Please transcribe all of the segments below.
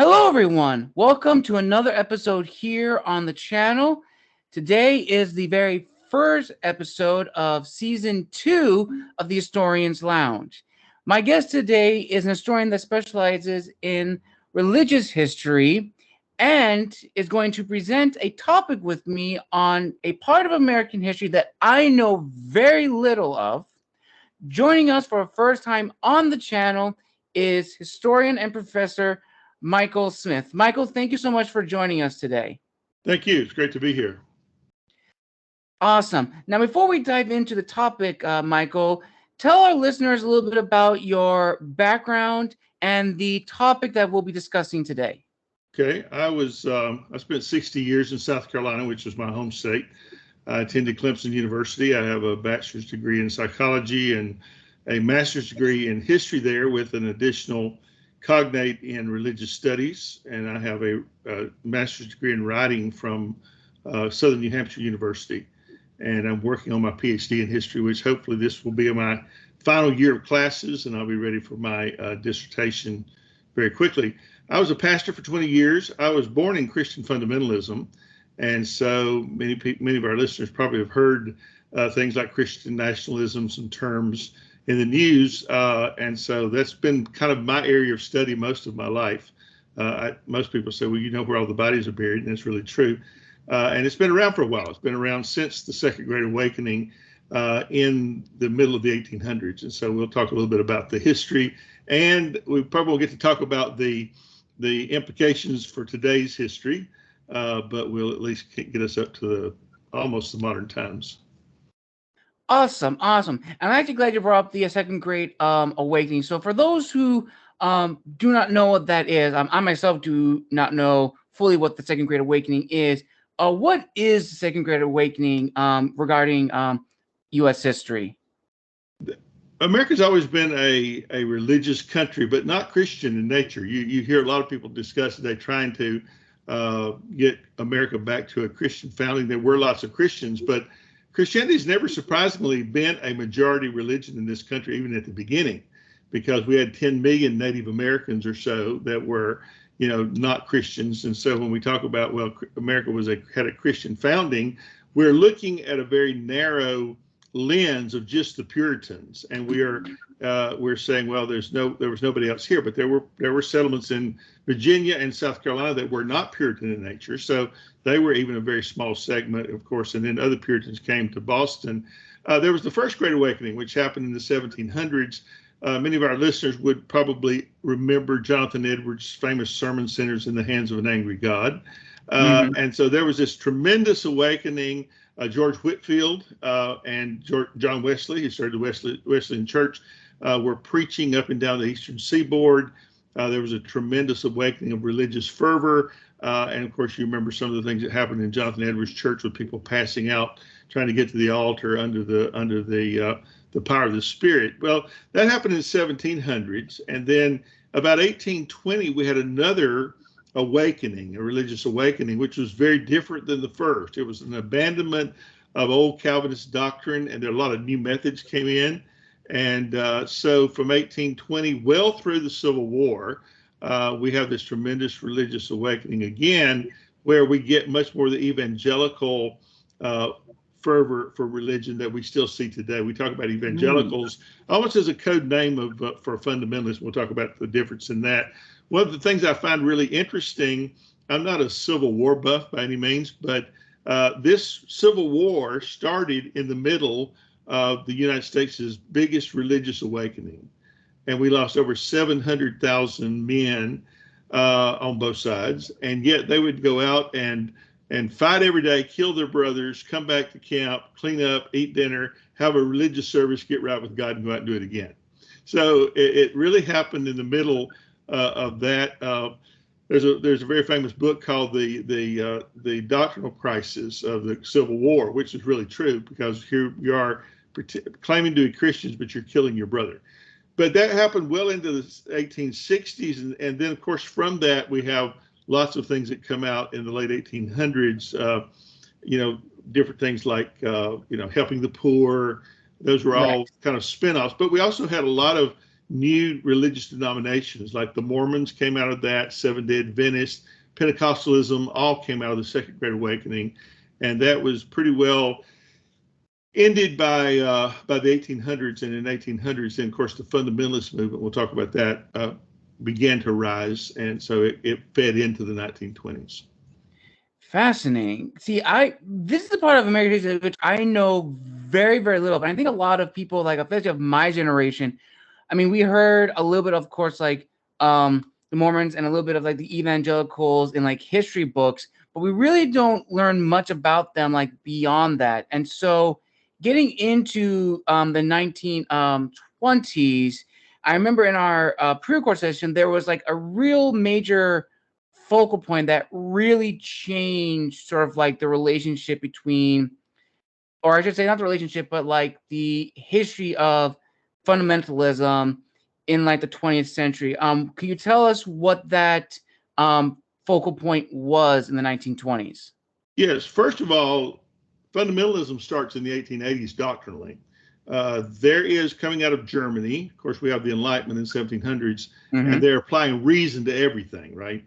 Hello, everyone. Welcome to another episode here on the channel. Today is the very first episode of Season 2 of the Historian's Lounge. My guest today is an historian that specializes in religious history and is going to present a topic with me on a part of American history that I know very little of. Joining us for a first time on the channel is historian and professor Michael Smith. Michael, thank you so much for joining us today. Thank you. It's great to be here. Awesome. Now, before we dive into the topic, Michael, tell our listeners a little bit about your background and the topic that we'll be discussing today. Okay. I spent 60 years in South Carolina, which is my home state. I attended Clemson University. I have a bachelor's degree in psychology and a master's degree in history there with an additional cognate in religious studies. And I have a master's degree in writing from Southern New Hampshire University. And I'm working on my PhD in history, which hopefully this will be my final year of classes, and I'll be ready for my dissertation very quickly. I was a pastor for 20 years. I was born in Christian Fundamentalism. And so many of our listeners probably have heard things like Christian nationalism, some terms in the news. And so that's been kind of my area of study most of my life. Most people say, well, you know where all the bodies are buried, and it's really true. And it's been around for a while. It's been around since the Second Great Awakening in the middle of the 1800s. And so we'll talk a little bit about the history, and we probably will get to talk about the implications for today's history. But we'll at least get us up to almost the modern times. Awesome. And I'm actually glad you brought up the Second Great Awakening. So for those who do not know what that is, I myself do not know fully what the Second Great Awakening is. What is the Second Great Awakening regarding U.S. history? America's always been a religious country, but not Christian in nature. You hear a lot of people discuss today trying to get America back to a Christian founding. There were lots of Christians, but Christianity has never surprisingly been a majority religion in this country, even at the beginning, because we had 10 million Native Americans or so that were, not Christians. And so when we talk about, well, America had a Christian founding, we're looking at a very narrow lens of just the Puritans, and we're saying, well, there was nobody else here, but there were settlements in Virginia and South Carolina that were not Puritan in nature, so they were even a very small segment, of course. And then other Puritans came to Boston. There was the First Great Awakening, which happened in the 1700s. Many of our listeners would probably remember Jonathan Edwards' famous sermon, "Sinners in the Hands of an Angry God." And so there was this tremendous awakening. George Whitefield and John Wesley, who started the Wesleyan Church, were preaching up and down the eastern seaboard. There was a tremendous awakening of religious fervor. And of course, you remember some of the things that happened in Jonathan Edwards' church with people passing out, trying to get to the altar under the power of the Spirit. Well, that happened in the 1700s. And then about 1820, we had another awakening, a religious awakening, which was very different than the first. It was an abandonment of old Calvinist doctrine, and there are a lot of new methods came in. And so from 1820 well through the Civil War, we have this tremendous religious awakening again, where we get much more of the evangelical fervor for religion that we still see today. We talk about evangelicals almost as a code name for fundamentalists. We'll talk about the difference in that. One of the things I find really interesting, I'm not a Civil War buff by any means, but this Civil War started in the middle of the United States' biggest religious awakening. And we lost over 700,000 men on both sides. And yet they would go out and fight every day, kill their brothers, come back to camp, clean up, eat dinner, have a religious service, get right with God, and go out and do it again. So it really happened in the middle of that. There's a very famous book called the Doctrinal Crisis of the Civil War, which is really true, because here you are claiming to be Christians, but you're killing your brother. But that happened well into the 1860s, and then of course from that we have lots of things that come out in the late 1800s. Different things like helping the poor. Those were all kind of spinoffs. But we also had a lot of new religious denominations, like the Mormons came out of that, Seventh-day Adventists, Pentecostalism, all came out of the Second Great Awakening. And that was pretty well ended by the 1800s. And in 1800s, then, of course, the fundamentalist movement, we'll talk about that, began to rise. And so it fed into the 1920s. Fascinating. See, this is the part of American history which I know very, very little, but I think a lot of people, like especially of my generation, I mean, we heard a little bit, of course, like the Mormons and a little bit of like the evangelicals in like history books, but we really don't learn much about them like beyond that. And so getting into the 1920s, I remember in our pre-record session, there was like a real major focal point that really changed sort of like the relationship between, or I should say not the relationship, but like the history of fundamentalism in like the 20th century. Can you tell us what that focal point was in the 1920s? Yes, first of all, fundamentalism starts in the 1880s doctrinally. There is coming out of Germany, of course, we have the Enlightenment in 1700s, and they're applying reason to everything, right?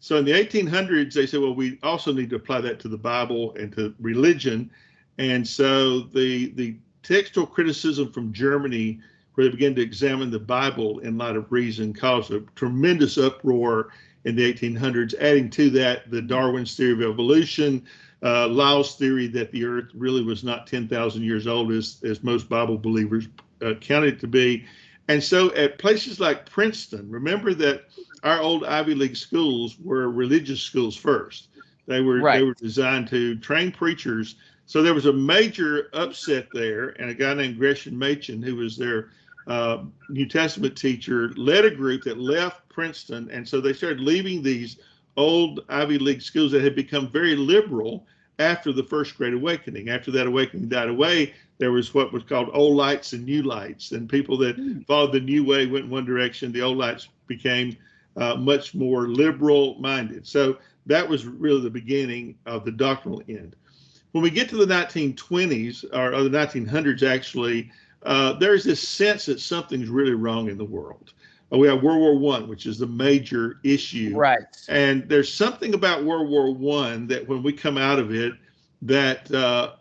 So in the 1800s, they said, well, we also need to apply that to the Bible and to religion. And so the textual criticism from Germany, where they began to examine the Bible in light of reason, caused a tremendous uproar in the 1800s. Adding to that, the Darwin's theory of evolution, Lyell's theory that the earth really was not 10,000 years old as most Bible believers counted it to be. And so at places like Princeton, remember that our old Ivy League schools were religious schools first. They were designed to train preachers. So there was a major upset there, and a guy named Gresham Machen, who was their New Testament teacher, led a group that left Princeton. And so they started leaving these old Ivy League schools that had become very liberal after the First Great Awakening. After that awakening died away, there was what was called old lights and new lights. And people that followed the new way went in one direction. The old lights became much more liberal minded. So that was really the beginning of the doctrinal end. When we get to the 1920s, or the 1900s actually, there's this sense that something's really wrong in the world. We have World War I, which is the major issue. Right. And there's something about World War I that when we come out of it, that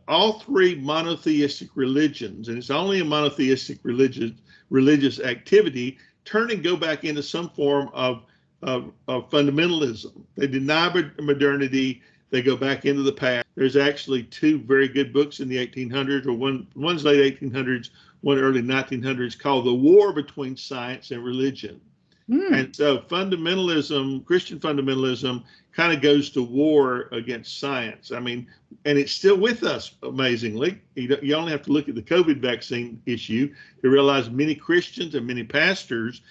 all three monotheistic religions, and it's only a monotheistic religious activity, turn and go back into some form of fundamentalism. They deny modernity. They go back into the past. There's actually two very good books in the 1800s, or one's late 1800s, one early 1900s, called The War Between Science and Religion. And so fundamentalism, Christian fundamentalism, kind of goes to war against science. I mean, and it's still with us, amazingly. You only have to look at the COVID vaccine issue to realize many Christians and many pastors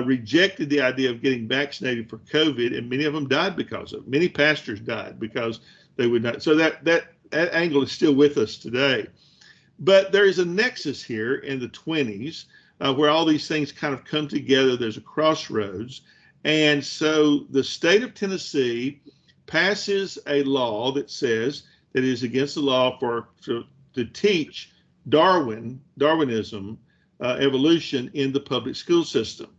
rejected the idea of getting vaccinated for COVID, and many of them died because of it. Many pastors died because they would not. So that angle is still with us today. But there is a nexus here in the 20s where all these things kind of come together. There's a crossroads. And so the state of Tennessee passes a law that says that it is against the law to teach Darwinism, evolution in the public school system.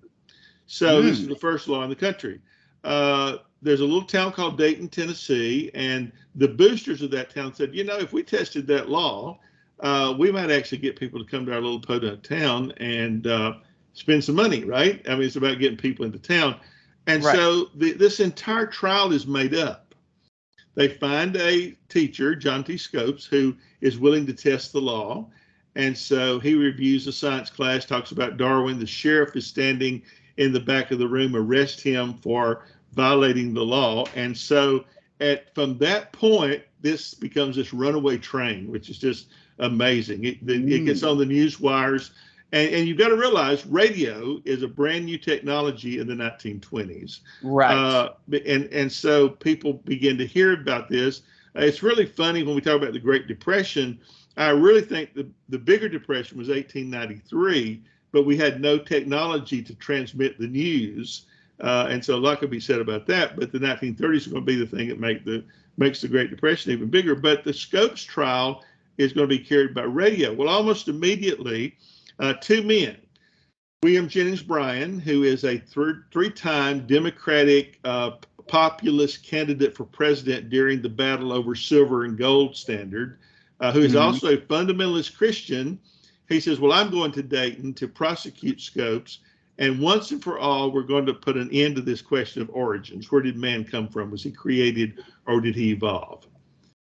So this is the first law in the country. There's a little town called Dayton, Tennessee, and the boosters of that town said, you know, if we tested that law, we might actually get people to come to our little podunk town and spend some money, right? I mean, it's about getting people into town. And so this entire trial is made up. They find a teacher, John T. Scopes, who is willing to test the law. And so he reviews the science class, talks about Darwin. The sheriff is standing in the back of the room, arrest him for violating the law. And so from that point, this becomes this runaway train, which is just amazing. It gets on the news wires. And you've got to realize radio is a brand new technology in the 1920s. Right. And so people begin to hear about this. It's really funny when we talk about the Great Depression. I really think the bigger depression was 1893, but we had no technology to transmit the news. And so a lot could be said about that. But the 1930s are going to be the thing that makes the Great Depression even bigger. But the Scopes trial is going to be carried by radio. Well, almost immediately, two men, William Jennings Bryan, who is a three-time Democratic populist candidate for president during the battle over silver and gold standard, who is also a fundamentalist Christian. He says, well, I'm going to Dayton to prosecute Scopes, and once and for all, we're going to put an end to this question of origins. Where did man come from? Was he created or did he evolve?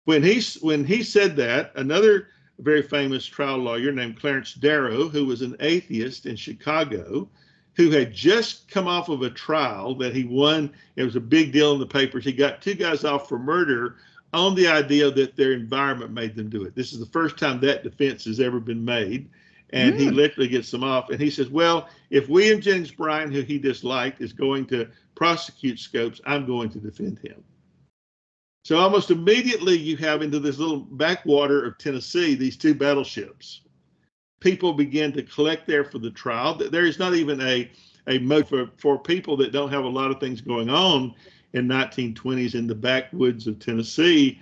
When he said that, another very famous trial lawyer named Clarence Darrow, who was an atheist in Chicago, who had just come off of a trial that he won. It was a big deal in the papers. He got two guys off for murder on the idea that their environment made them do it. This is the first time that defense has ever been made. And he literally gets them off. And he says, well, if William Jennings Bryan, who he disliked, is going to prosecute Scopes, I'm going to defend him. So almost immediately you have into this little backwater of Tennessee, these two battleships. People begin to collect there for the trial. There is not even a mode for people that don't have a lot of things going on in 1920s in the backwoods of Tennessee.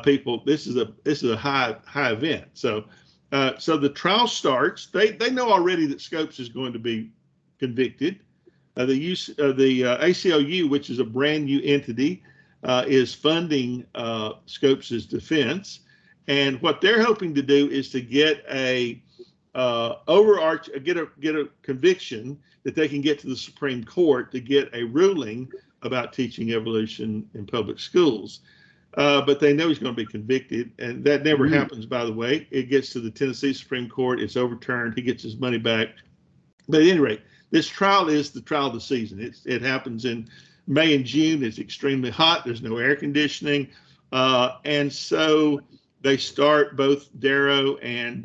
People, this is a high event. So the trial starts. They know already that Scopes is going to be convicted. The ACLU, which is a brand new entity, is funding Scopes' defense, and what they're hoping to do is to get a conviction that they can get to the Supreme Court to get a ruling about teaching evolution in public schools. But they know he's going to be convicted, and that never happens, by the way. It gets to the Tennessee Supreme Court, it's overturned, he gets his money back. But at any rate, this trial is the trial of the season. It happens in May and June. It's extremely hot. There's no air conditioning. And so they start, both Darrow and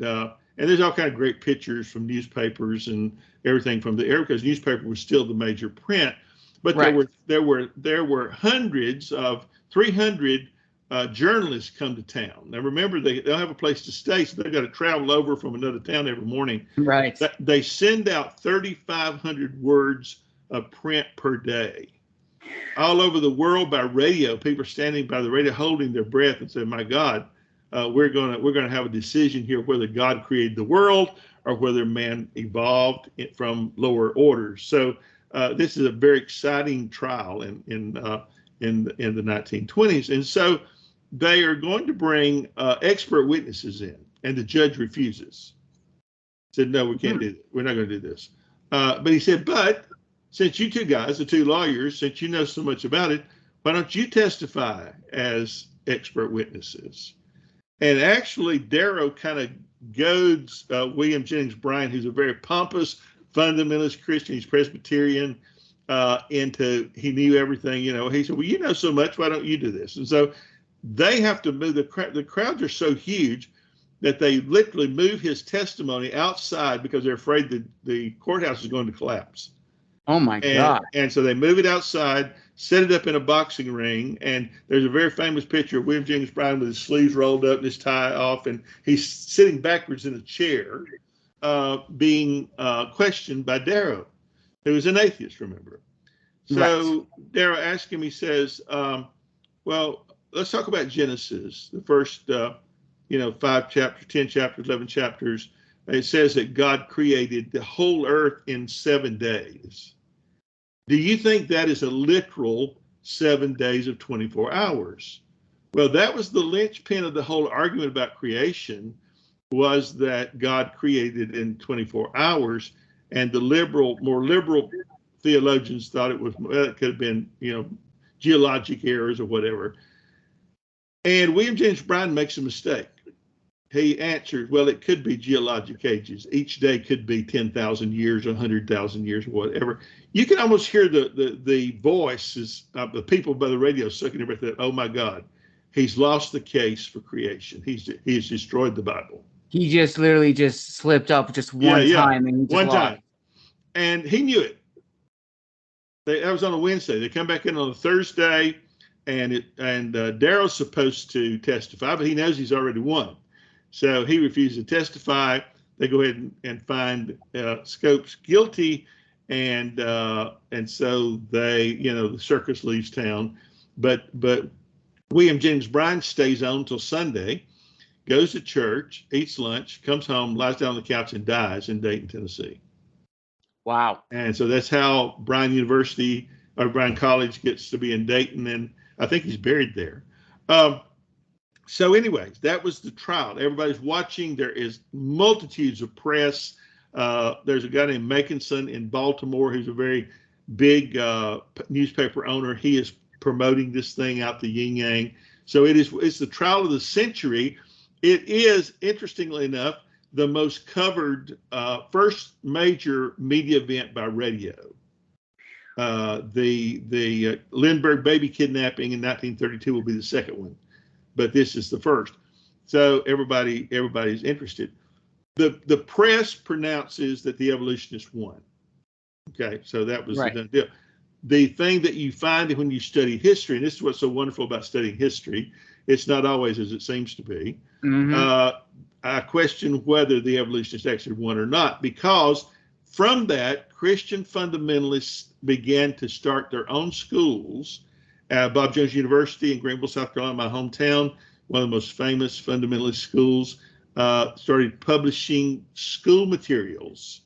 there's all kind of great pictures from newspapers and everything from the air, because newspaper was still the major print. But there were hundreds of 300 journalists come to town. Now remember, they don't have a place to stay, so they've got to travel over from another town every morning. Right. They send out 3,500 words of print per day. All over the world by radio, people are standing by the radio holding their breath and saying, my God, we're gonna have a decision here whether God created the world or whether man evolved from lower orders. So this is a very exciting trial in the 1920s. And so they are going to bring expert witnesses in, and the judge refuses. Said, no, we can't do that. We're not going to do this. But he said, but since you two guys, the two lawyers, since you know so much about it, why don't you testify as expert witnesses? And actually, Darrow kind of goads William Jennings Bryan, who's a very pompous fundamentalist Christian, he's Presbyterian, into he knew everything. You know, he said, well, you know so much, why don't you do this? And so they have to move. The crowds are so huge that they literally move his testimony outside because they're afraid that the courthouse is going to collapse. Oh my God. And so they move it outside, set it up in a boxing ring. And there's a very famous picture of William Jennings Bryan with his sleeves rolled up and his tie off. And he's sitting backwards in a chair, being questioned by Darrow, who is an atheist, remember. So Darrow asked him, he says, well, let's talk about Genesis, the first, 5 chapters, 10 chapters, 11 chapters. It says that God created the whole earth in 7 days. Do you think that is a literal 7 days of 24 hours? Well, that was the linchpin of the whole argument about creation, was that God created in 24 hours, and the more liberal theologians thought it could have been, geologic errors or whatever. And William Jennings Bryan makes a mistake. He answered, well, it could be geologic ages. Each day could be 10,000 years, 100,000 years, whatever. You can almost hear the voices of the people by the radio sucking their breath. Oh my God, he's lost the case for creation. He's destroyed the Bible. He just literally just slipped up just one time, and he just lost. And he knew it. That was on a Wednesday. They come back in on a Thursday, and Darrow's supposed to testify, but he knows he's already won. So he refused to testify. They go ahead and find Scopes guilty, and so they, the circus leaves town. But William Jennings Bryan stays on until Sunday, goes to church, eats lunch, comes home, lies down on the couch, and dies in Dayton, Tennessee. Wow. And so that's how Bryan University or Bryan College gets to be in Dayton, and I think he's buried there. Um, so, anyways, that was the trial. Everybody's watching. There is multitudes of press. There's a guy named Makinson in Baltimore who's a very big newspaper owner. He is promoting this thing out the yin yang. So it's the trial of the century. It is, interestingly enough, the most covered first major media event by radio. The Lindbergh baby kidnapping in 1932 will be the second one, but this is the first. So everybody's interested. The press pronounces that the evolutionists won. Okay, so that was Right. the done deal. The thing that you find when you study history, and this is what's so wonderful about studying history, it's not always as it seems to be. I question whether the evolutionists actually won or not, because from that, Christian fundamentalists began to start their own schools. Bob Jones University in Greenville, South Carolina, my hometown, one of the most famous fundamentalist schools, started publishing school materials.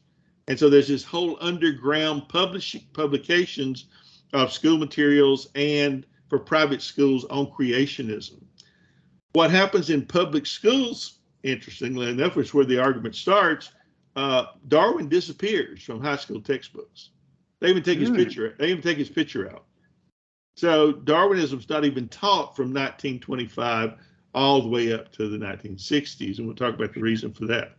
And so there's this whole underground publications of school materials and for private schools on creationism. What happens in public schools, interestingly enough, is where the argument starts. Darwin disappears from high school textbooks. They even take his picture. They even take his picture out. So Darwinism's not even taught from 1925 all the way up to the 1960s, and we'll talk about the reason for that.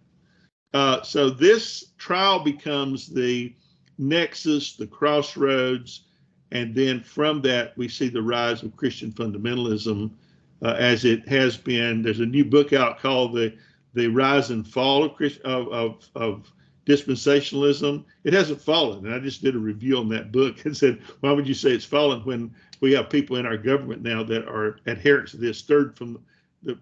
So this trial becomes the nexus, the crossroads, and then from that we see the rise of Christian fundamentalism as it has been. There's a new book out called the Rise and Fall of Dispensationalism. It hasn't fallen, and I just did a review on that book and said, why would you say it's fallen when we have people in our government now that are adherents to this, third from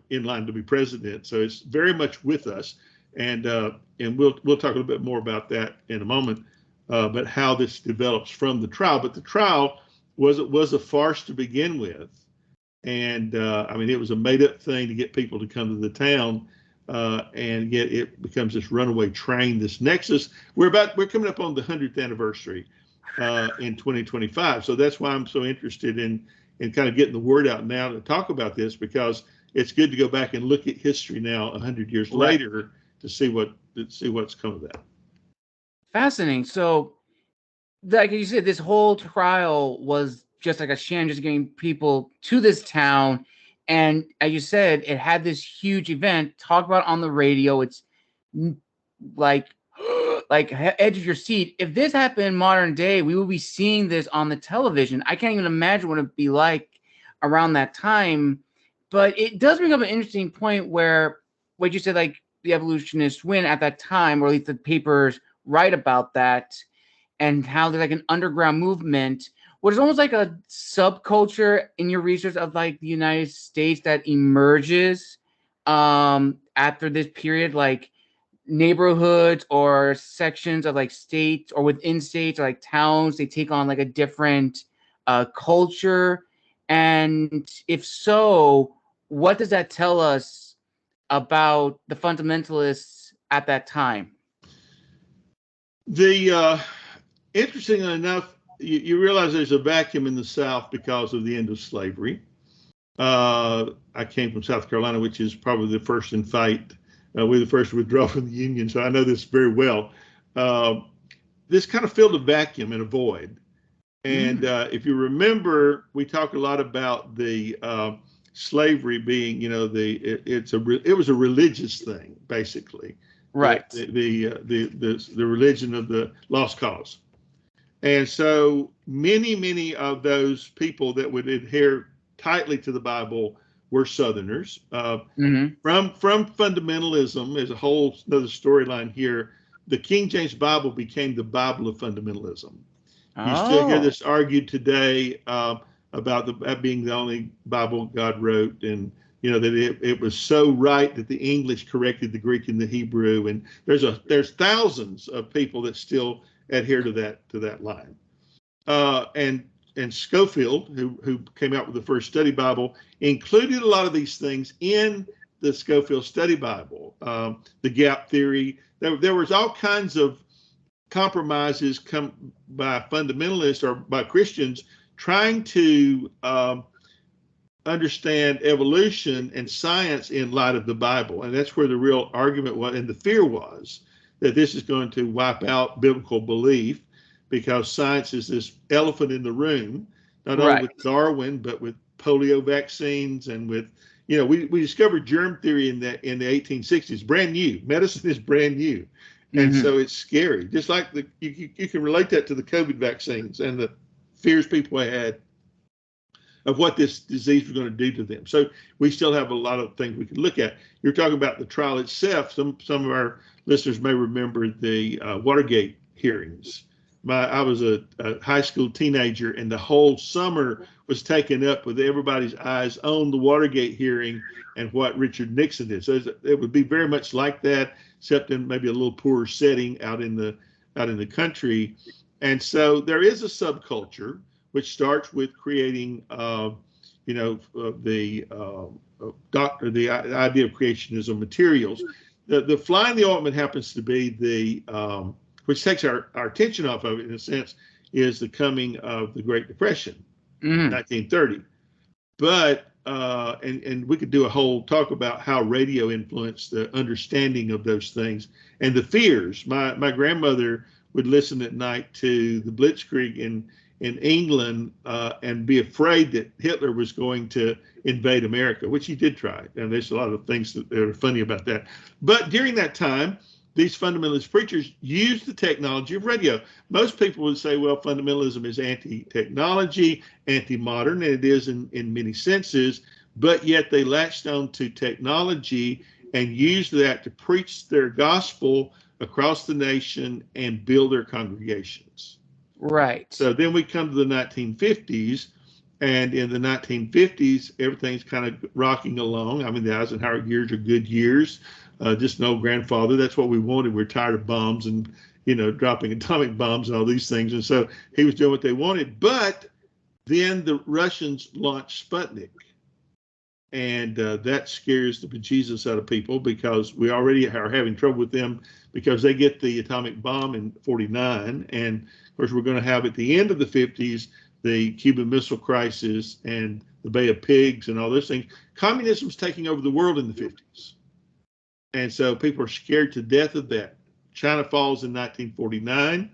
in line to be president? So it's very much with us, and we'll talk a little bit more about that in a moment, but how this develops from the trial. But the trial was a farce to begin with, and I mean, it was a made-up thing to get people to come to the town. And yet it becomes this runaway train, this nexus. We're coming up on the 100th anniversary in 2025. So that's why I'm so interested in kind of getting the word out now to talk about this, because it's good to go back and look at history now 100 years later to see what's come of that. Fascinating. So, like you said, this whole trial was just like a sham, just getting people to this town. And as you said, it had this huge event. Talk about on the radio. It's like edge of your seat. If this happened in modern day, we will be seeing this on the television. I can't even imagine what it'd be like around that time. But it does bring up an interesting point where what you said, like the evolutionists win at that time, or at least the papers write about that, and how there's like an underground movement. What is almost like a subculture in your research of like the United States that emerges after this period, like neighborhoods or sections of like states or within states or like towns, they take on like a different culture. And if so, what does that tell us about the fundamentalists at that time? Interestingly enough, you realize there's a vacuum in the South because of the end of slavery. I came from South Carolina, which is probably the first in fight. We're the first to withdraw from the Union, so I know this very well. This kind of filled a vacuum and a void. And if you remember, we talked a lot about the slavery being, it was a religious thing, basically. Right. The religion of the lost cause. And so many of those people that would adhere tightly to the Bible were Southerners. From fundamentalism, as a whole another storyline here, the King James Bible became the Bible of fundamentalism. You still hear this argued today about that being the only Bible God wrote, and that it was so right that the English corrected the Greek and the Hebrew. And there's thousands of people that still adhere to that line. And Schofield, who came out with the first study Bible, included a lot of these things in the Schofield Study Bible. The gap theory. There was all kinds of compromises come by fundamentalists or by Christians trying to understand evolution and science in light of the Bible. And that's where the real argument was, and the fear was that this is going to wipe out biblical belief because science is this elephant in the room, not only with Darwin, but with polio vaccines and with, we discovered germ theory in the 1860s, brand new. Medicine is brand new. And so it's scary. Just like you can relate that to the COVID vaccines and the fears people had of what this disease was going to do to them. So we still have a lot of things we can look at. You're talking about the trial itself. Some of our listeners may remember the Watergate hearings. I was a high school teenager, and the whole summer was taken up with everybody's eyes on the Watergate hearing and what Richard Nixon did. So it would be very much like that, except in maybe a little poorer setting out in the country. And so there is a subculture which starts with creating, the idea of creationism materials. The fly in the ointment happens to be which takes our attention off of it in a sense, is the coming of the Great Depression, 1930. But and we could do a whole talk about how radio influenced the understanding of those things and the fears. My grandmother would listen at night to the Blitzkrieg in England and be afraid that Hitler was going to invade America, which he did try. And there's a lot of things that are funny about that. But during that time, these fundamentalist preachers used the technology of radio. Most people would say, well, fundamentalism is anti-technology, anti-modern, and it is in many senses, but yet they latched on to technology and used that to preach their gospel across the nation and build their congregations. Right. So then we come to the 1950s, and in the 1950s, everything's kind of rocking along. I mean, the Eisenhower years are good years. Just an old grandfather. That's what we wanted. We're tired of bombs and, dropping atomic bombs and all these things. And so he was doing what they wanted. But then the Russians launched Sputnik. And that scares the bejesus out of people because we already are having trouble with them because they get the atomic bomb in 49. And of course, we're going to have at the end of the 50s, the Cuban Missile Crisis and the Bay of Pigs and all those things. Communism's taking over the world in the 50s. And so people are scared to death of that. China falls in 1949.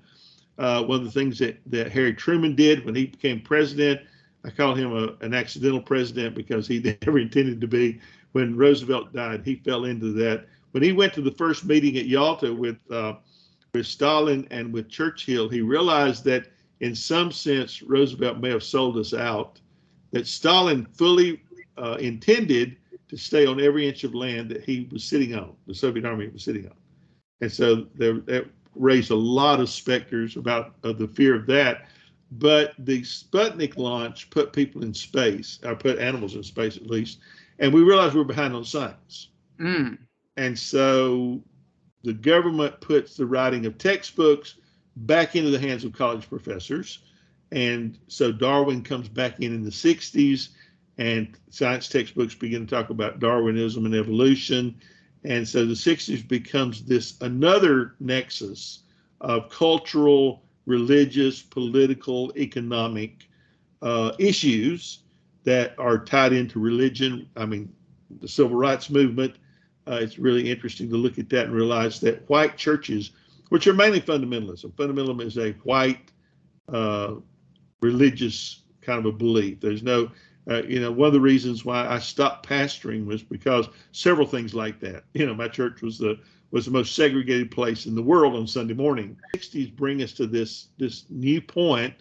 One of the things that Harry Truman did when he became president, I call him an accidental president because he never intended to be. When Roosevelt died, he fell into that. When he went to the first meeting at Yalta with Stalin and with Churchill, he realized that in some sense, Roosevelt may have sold us out, that Stalin fully intended to stay on every inch of land that he was sitting on, the Soviet Army was sitting on. And so that raised a lot of specters of the fear of that. But the Sputnik launch put people in space, or put animals in space at least, and we realized we were behind on science. And so the government puts the writing of textbooks back into the hands of college professors. And so Darwin comes back in the 60s, and science textbooks begin to talk about Darwinism and evolution. And so the 60s becomes another nexus of cultural, religious, political, economic issues that are tied into religion. I mean, the civil rights movement, it's really interesting to look at that and realize that white churches, which are mainly fundamentalism is a white religious kind of a belief. There's no, one of the reasons why I stopped pastoring was because several things like that. My church was the most segregated place in the world on Sunday morning. The 60s bring us to this new point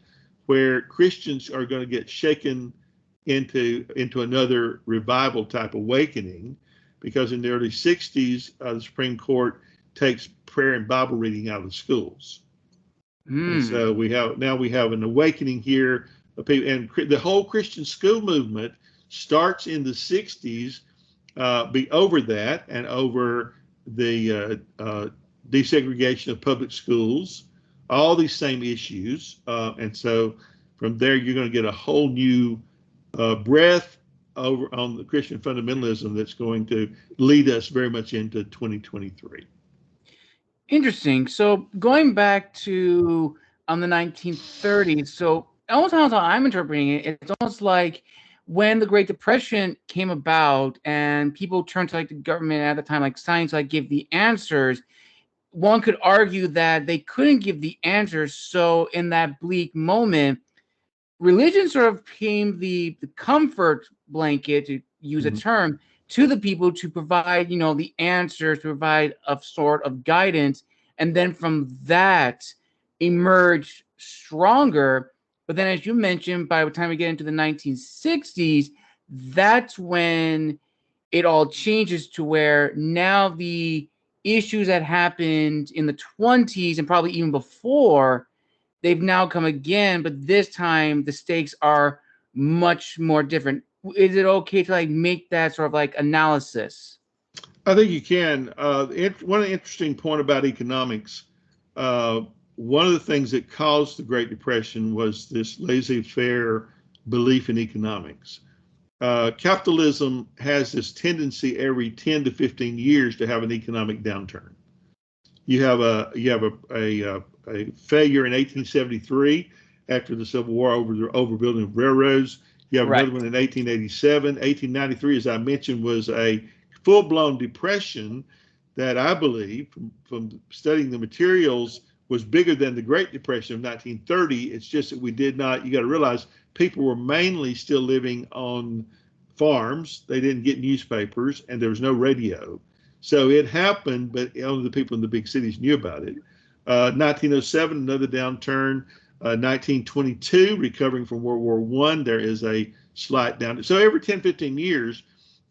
where Christians are going to get shaken into another revival type awakening, because in the early 60s, the Supreme Court takes prayer and Bible reading out of the schools. And so we have an awakening here of people, and the whole Christian school movement starts in the 60s, be over that and over the desegregation of public schools, all these same issues. And so from there, you're going to get a whole new breath over on the Christian fundamentalism that's going to lead us very much into 2023. Interesting. So going back to the 1930s, so almost how I'm interpreting it, it's almost like when the Great Depression came about and people turned to like the government at the time, like science, like give the answers. One could argue that they couldn't give the answers. So in that bleak moment, religion sort of became the comfort blanket, to use a term, to the people to provide, the answers, to provide a sort of guidance. And then from that emerged stronger. But then, as you mentioned, by the time we get into the 1960s, that's when it all changes to where now the issues that happened in the 20s and probably even before, they've now come again, but this time the stakes are much more different. Is it okay to like make that sort of like analysis? I think you can. One interesting point about economics, one of the things that caused the Great Depression was this laissez-faire belief in economics. Capitalism has this tendency every 10 to 15 years to have an economic downturn. You have a failure in 1873 after the Civil War over the overbuilding of railroads. You have another one in 1887. 1893, as I mentioned, was a full-blown depression that I believe, from studying the materials, was bigger than the Great Depression of 1930. It's just that we did not, you got to realize, people were mainly still living on farms. They didn't get newspapers, and there was no radio. So it happened, but only the people in the big cities knew about it. 1907, another downturn. 1922, recovering from World War I, there is a slight down. So every 10, 15 years,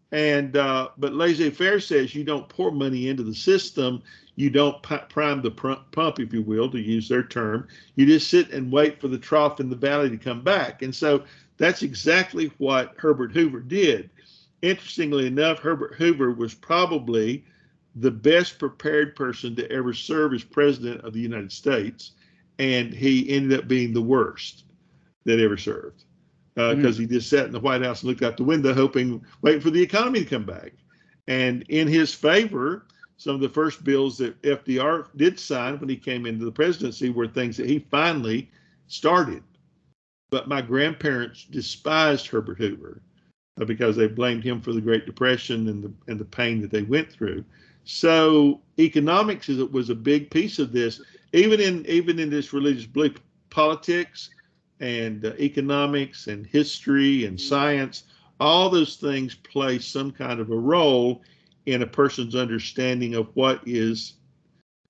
but laissez-faire says you don't pour money into the system. You don't prime the pump, if you will, to use their term. You just sit and wait for the trough in the valley to come back. And so that's exactly what Herbert Hoover did. Interestingly enough, Herbert Hoover was probably the best prepared person to ever serve as president of the United States. And he ended up being the worst that ever served, because he just sat in the White House and looked out the window, waiting for the economy to come back. And in his favor, some of the first bills that FDR did sign when he came into the presidency were things that he finally started. But my grandparents despised Herbert Hoover because they blamed him for the Great Depression and the pain that they went through. So economics was a big piece of this, even in this religious belief. Politics and economics and history and science, all those things play some kind of a role in a person's understanding of what is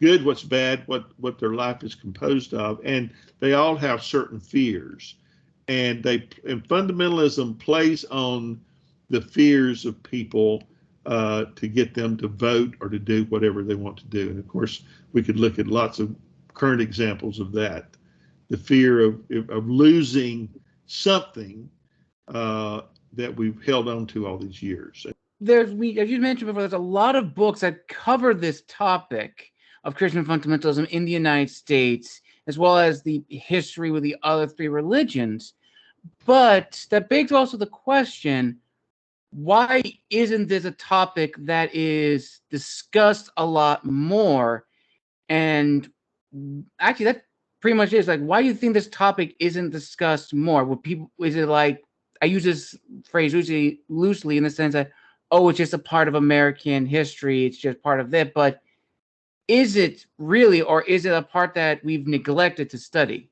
good, what's bad, what their life is composed of, and they all have certain fears. And fundamentalism plays on the fears of people to get them to vote or to do whatever they want to do. And of course, we could look at lots of current examples of that. The fear of losing something that we've held on to all these years. As you mentioned before, there's a lot of books that cover this topic of Christian fundamentalism in the United States, as well as the history with the other three religions. But that begs also the question, why isn't this a topic that is discussed a lot more? And actually, that pretty much is like, why do you think this topic isn't discussed more? Is it like, I use this phrase loosely in the sense that, oh, it's just a part of American history, it's just part of it. But is it really, or is it a part that we've neglected to study?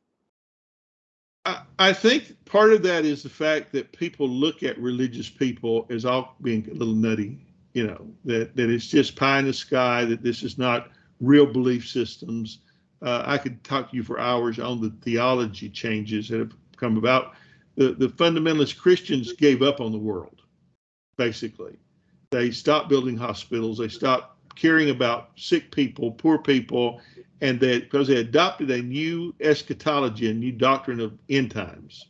I think part of that is the fact that people look at religious people as all being a little nutty, that it's just pie in the sky, that this is not real belief systems. I could talk to you for hours on the theology changes that have come about. The fundamentalist Christians gave up on the world, basically. They stopped building hospitals. They stopped caring about sick people, poor people, and because they adopted a new eschatology, a new doctrine of end times.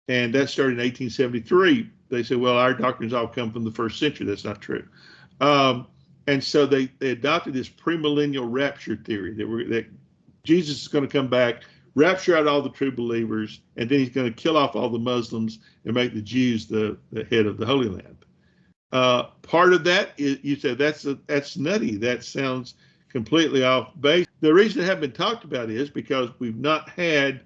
And that started in 1873. They said, well, our doctrines all come from the first century. That's not true. And so they adopted this premillennial rapture theory that Jesus is going to come back, rapture out all the true believers, and then he's going to kill off all the Muslims and make the Jews the head of the Holy Land. Part of that is, you said, that's nutty. That sounds completely off base. The reason it hasn't been talked about is because we've not had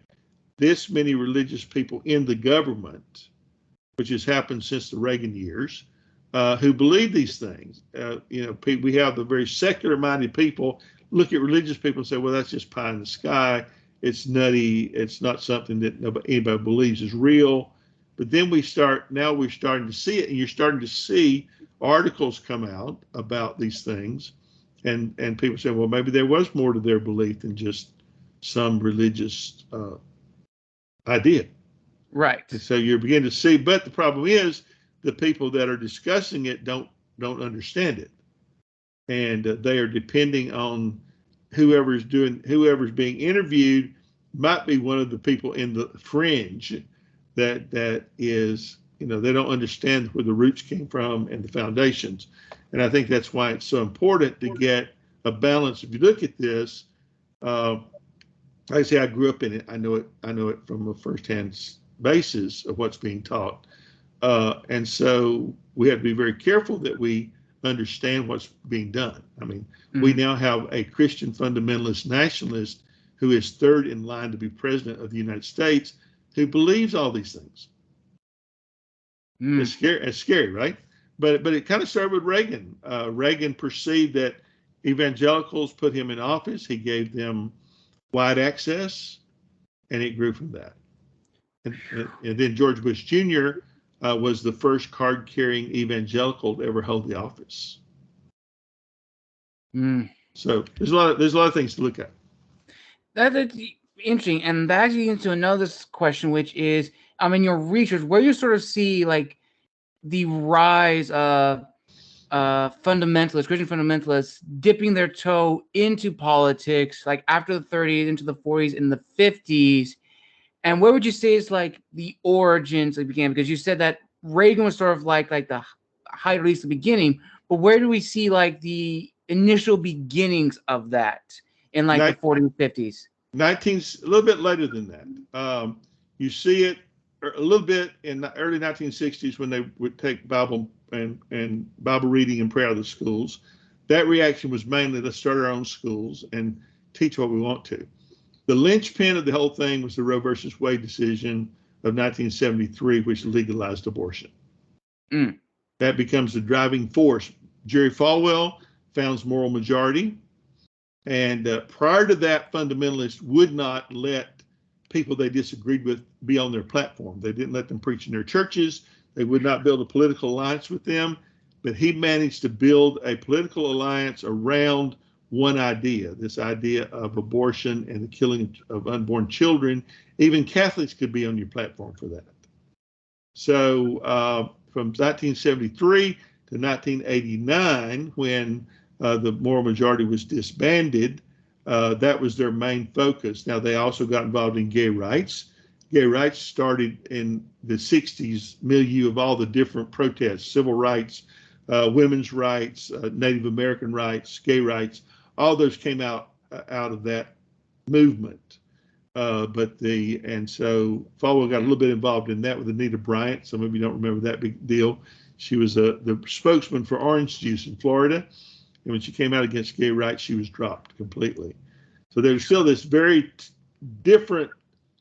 this many religious people in the government, which has happened since the Reagan years, who believe these things. We have the very secular-minded people look at religious people and say, well, that's just pie in the sky. It's nutty. It's not something that anybody believes is real. But then we're starting to see it, and you're starting to see articles come out about these things, and people say, well, maybe there was more to their belief than just some religious idea. Right. And so you're beginning to see, but the problem is the people that are discussing it don't understand it, and they are depending on whoever's being interviewed might be one of the people in the fringe that is, they don't understand where the roots came from and the foundations. And I think that's why it's so important to get a balance. If you look at this, like I say, I grew up in it. I know it from a firsthand basis of what's being taught. And so we have to be very careful that we understand what's being done. I mean, we now have a Christian fundamentalist nationalist who is third in line to be president of the United States, who believes all these things. It's scary, right? But it kind of started with Reagan. Reagan perceived that evangelicals put him in office. He gave them wide access, and it grew from that. And then George Bush Jr. Was the first card-carrying evangelical to ever hold the office. So there's a lot of things to look at. That's interesting, and that actually gets into another question, which is, in your research, where you sort of see like the rise of Christian fundamentalists dipping their toe into politics, like after the 30s, into the 40s, and the 50s. And where would you say is like the origins it began? Because you said that Reagan was sort of like the height, at least the beginning. But where do we see like the initial beginnings of that in like the 40s, 50s? A little bit later than that. You see it a little bit in the early 1960s when they would take Bible and Bible reading and prayer out of the schools. That reaction was mainly, let's start our own schools and teach what we want to. The linchpin of the whole thing was the Roe versus Wade decision of 1973, which legalized abortion. That becomes the driving force. Jerry Falwell founds Moral Majority. And prior to that, fundamentalists would not let people they disagreed with be on their platform. They didn't let them preach in their churches. They would not build a political alliance with them. But he managed to build a political alliance around one idea, this idea of abortion and the killing of unborn children. Even Catholics could be on your platform for that. So from 1973 to 1989, when the Moral Majority was disbanded, that was their main focus. Now, they also got involved in gay rights. Gay rights started in the 60s milieu of all the different protests, civil rights, women's rights, Native American rights, gay rights. All those came out of that movement. And so Falwell got a little bit involved in that with Anita Bryant. Some of you don't remember that big deal. She was the spokesman for orange juice in Florida. And when she came out against gay rights, she was dropped completely. So there's still this very different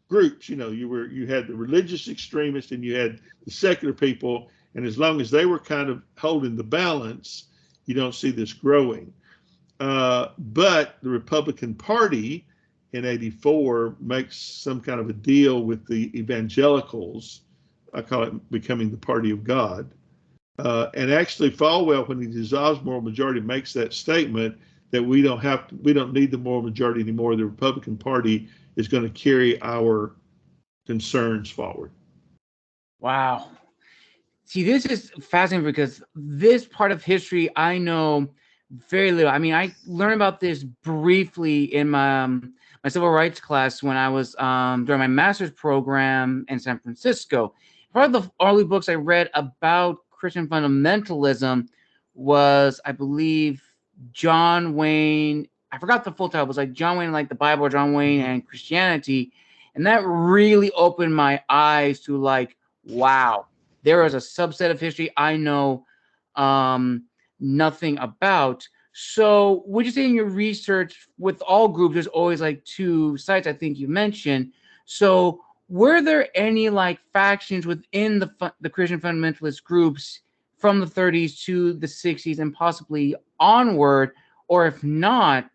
groups. You had the religious extremists and you had the secular people. And as long as they were kind of holding the balance, you don't see this growing. But the Republican Party in '84 makes some kind of a deal with the evangelicals. I call it becoming the party of God. And actually, Falwell, when he dissolves Moral Majority, makes that statement that we don't need the Moral Majority anymore. The Republican Party is going to carry our concerns forward. Wow. See, this is fascinating because this part of history I know very little. I learned about this briefly in my civil rights class when I was during my master's program in San Francisco. Part of the early books I read about Christian fundamentalism was, I believe, John Wayne. I forgot the full title. It was like John Wayne, like the Bible, or John Wayne and Christianity. And that really opened my eyes to like, wow, there is a subset of history I know nothing about. So would you say in your research with all groups, there's always like two sides, I think you mentioned. So were there any like factions within the Christian fundamentalist groups from the 30s to the 60s and possibly onward? Or if not,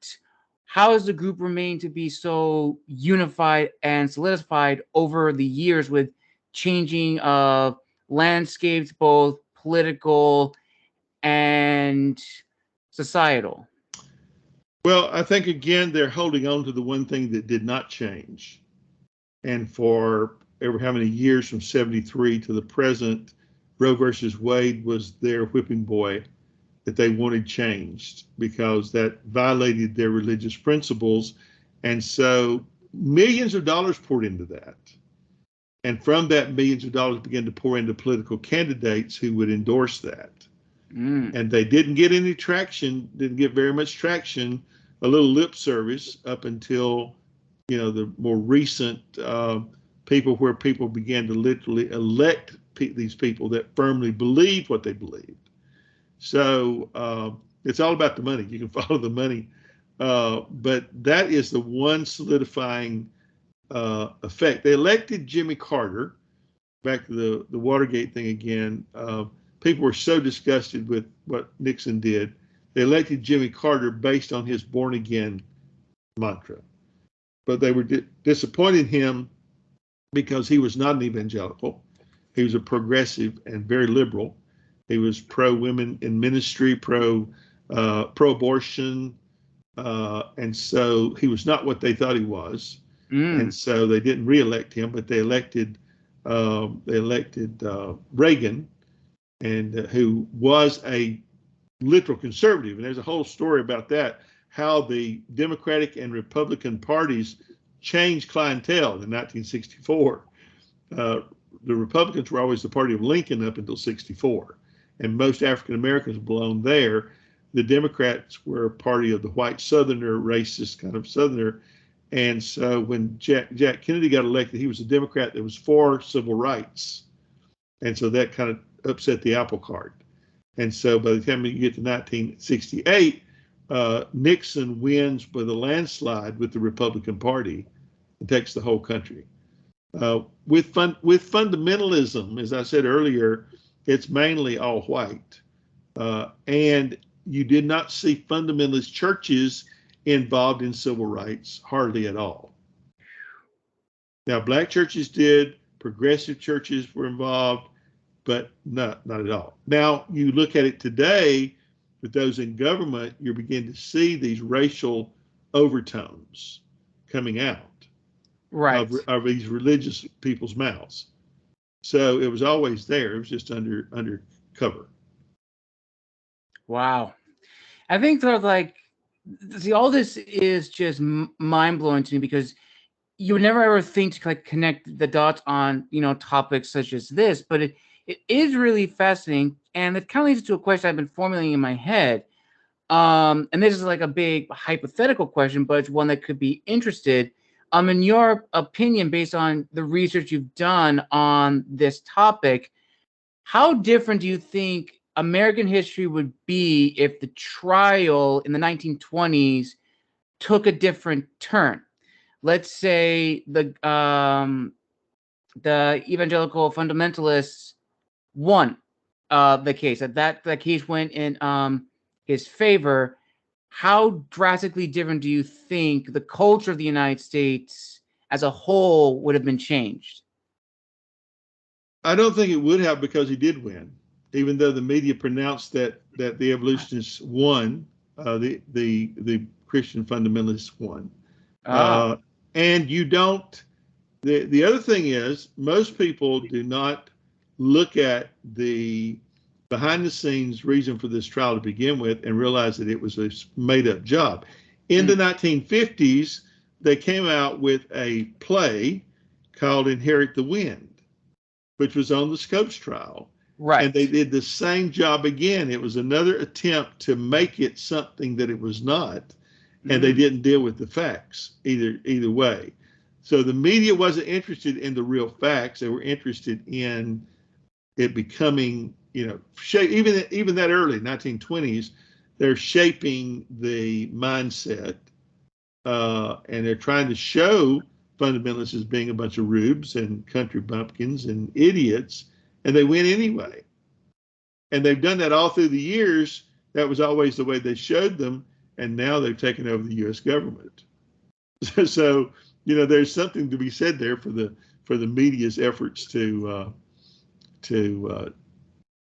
how has the group remained to be so unified and solidified over the years with changing of landscapes, both political and societal? Well, I think again they're holding on to the one thing that did not change. And for ever how many years from 73 to the present, Roe versus Wade was their whipping boy that they wanted changed because that violated their religious principles. And so millions of dollars poured into that. And from that, millions of dollars began to pour into political candidates who would endorse that. And they didn't get any traction, didn't get very much traction, a little lip service up until, the more recent people where people began to literally elect these people that firmly believed what they believed. So it's all about the money. You can follow the money. But that is the one solidifying effect. They elected Jimmy Carter, back to the Watergate thing again. People were so disgusted with what Nixon did. They elected Jimmy Carter based on his born again mantra. But they were disappointed in him because he was not an evangelical. He was a progressive and very liberal. He was pro women in ministry, pro abortion, and so he was not what they thought he was. And so they didn't reelect him, but they elected Reagan, and who was a literal conservative. And there's a whole story about that, how the Democratic and Republican parties changed clientele in 1964. The Republicans were always the party of Lincoln up until 64, and most African Americans belonged there. The Democrats were a party of the white Southerner, racist kind of Southerner. And so when Jack Kennedy got elected, he was a Democrat that was for civil rights. And so that kind of upset the apple cart. And so by the time you get to 1968, Nixon wins with a landslide with the Republican Party and takes the whole country. With fundamentalism, as I said earlier, it's mainly all white. And you did not see fundamentalist churches involved in civil rights, hardly at all. Now, black churches did, progressive churches were involved, but not at all. Now, you look at it today with those in government, you begin to see these racial overtones coming out of these religious people's mouths. So it was always there. It was just under cover. Wow. I think sort of like, see, all this is just mind blowing to me because you would never ever think to like connect the dots on, topics such as this, but it is really fascinating. And it kind of leads to a question I've been formulating in my head. And this is like a big hypothetical question, but it's one that could be interested. In your opinion, based on the research you've done on this topic, how different do you think American history would be if the trial in the 1920s took a different turn? Let's say the evangelical fundamentalists won the case. That case went in his favor. How drastically different do you think the culture of the United States as a whole would have been changed? I don't think it would have, because he did win, even though the media pronounced that the evolutionists won, the Christian fundamentalists won. And you don't. The other thing is, most people do not look at the behind the scenes reason for this trial to begin with and realize that it was a made up job. In the 1950s, they came out with a play called Inherit the Wind, which was on the Scopes trial. Right. And they did the same job again. It was another attempt to make it something that it was not. And they didn't deal with the facts either way. So the media wasn't interested in the real facts. They were interested in it becoming, even that early 1920s, they're shaping the mindset, and they're trying to show fundamentalists as being a bunch of rubes and country bumpkins and idiots, and they win anyway. And they've done that all through the years. That was always the way they showed them, and now they've taken over the U.S. government. So, there's something to be said there for the media's efforts to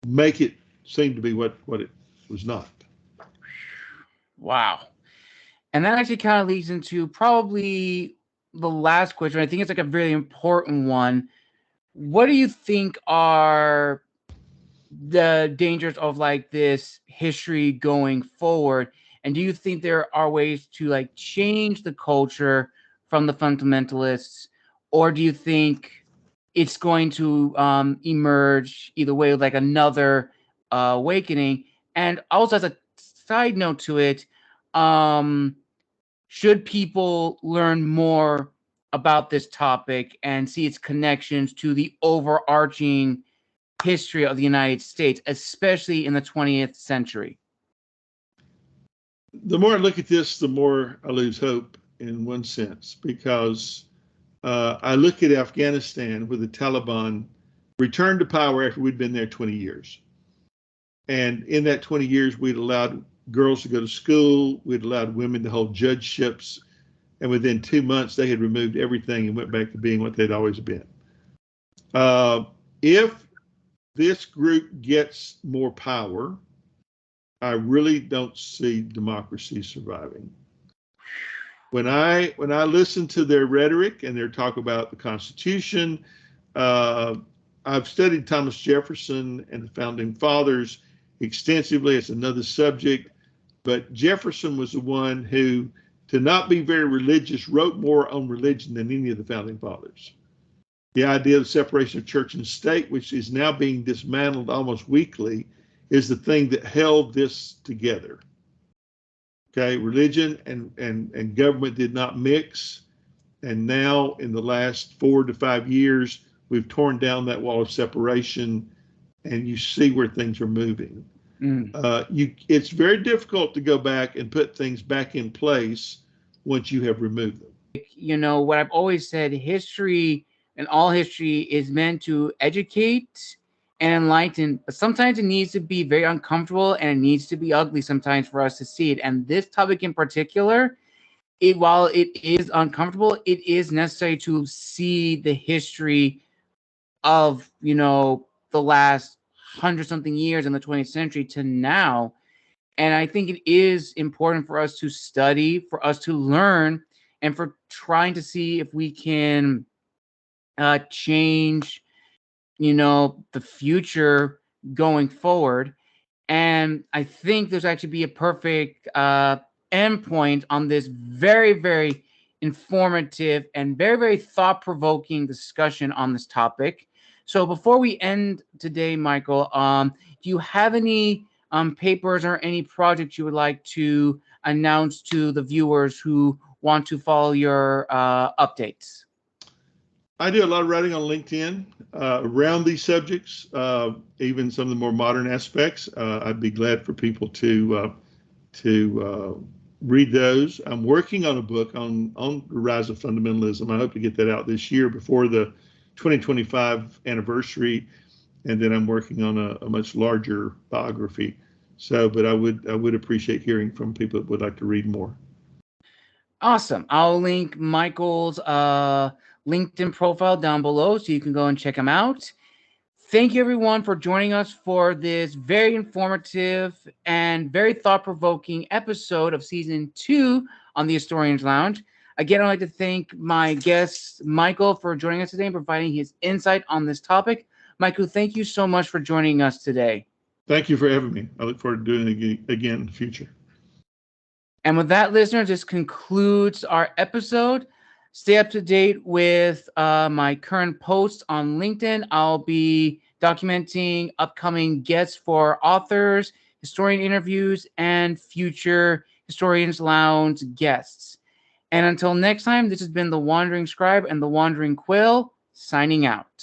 make it seem to be what it was not. Wow. And that actually kind of leads into probably the last question. I think it's like a very important one. What do you think are the dangers of like this history going forward? And do you think there are ways to like change the culture from the fundamentalists, or do you think it's going to emerge either way with like another awakening? And also as a side note to it, should people learn more about this topic and see its connections to the overarching history of the United States, especially in the 20th century? The more I look at this, the more I lose hope in one sense, because I look at Afghanistan, where the Taliban returned to power after we'd been there 20 years. And in that 20 years, we'd allowed girls to go to school, we'd allowed women to hold judgeships, and within 2 months, they had removed everything and went back to being what they'd always been. If this group gets more power, I really don't see democracy surviving. When I listen to their rhetoric and their talk about the Constitution, I've studied Thomas Jefferson and the Founding Fathers extensively. It's another subject, but Jefferson was the one who, to not be very religious, wrote more on religion than any of the Founding Fathers. The idea of separation of church and state, which is now being dismantled almost weekly, is the thing that held this together. Okay, religion and government did not mix. And now in the last 4 to 5 years, we've torn down that wall of separation, and you see where things are moving. It's very difficult to go back and put things back in place once you have removed them. What I've always said, history and all history is meant to educate and enlighten, but sometimes it needs to be very uncomfortable and it needs to be ugly sometimes for us to see it. And this topic in particular, while it is uncomfortable, it is necessary to see the history of, the last 100-something years in the 20th century to now. And I think it is important for us to study, for us to learn, and for trying to see if we can change, the future going forward. And I think there's actually be a perfect endpoint on this very, very informative and very, very thought-provoking discussion on this topic. So before we end today, Michael, do you have any papers or any projects you would like to announce to the viewers who want to follow your updates? I do a lot of writing on LinkedIn around these subjects, even some of the more modern aspects. I'd be glad for people to read those. I'm working on a book on the rise of fundamentalism. I hope to get that out this year before the 2025 anniversary, and then I'm working on a much larger biography. But I would appreciate hearing from people that would like to read more. Awesome. I'll link Michael's LinkedIn profile down below so you can go and check him out. Thank you, everyone, for joining us for this very informative and very thought-provoking episode of Season 2 on the Historians Lounge. Again, I'd like to thank my guest, Michael, for joining us today and providing his insight on this topic. Michael, thank you so much for joining us today. Thank you for having me. I look forward to doing it again in the future. And with that, listeners, this concludes our episode. Stay up to date with my current posts on LinkedIn. I'll be documenting upcoming guests for authors, historian interviews, and future Historians Lounge guests. And until next time, this has been The Wandering Scribe and The Wandering Quill, signing out.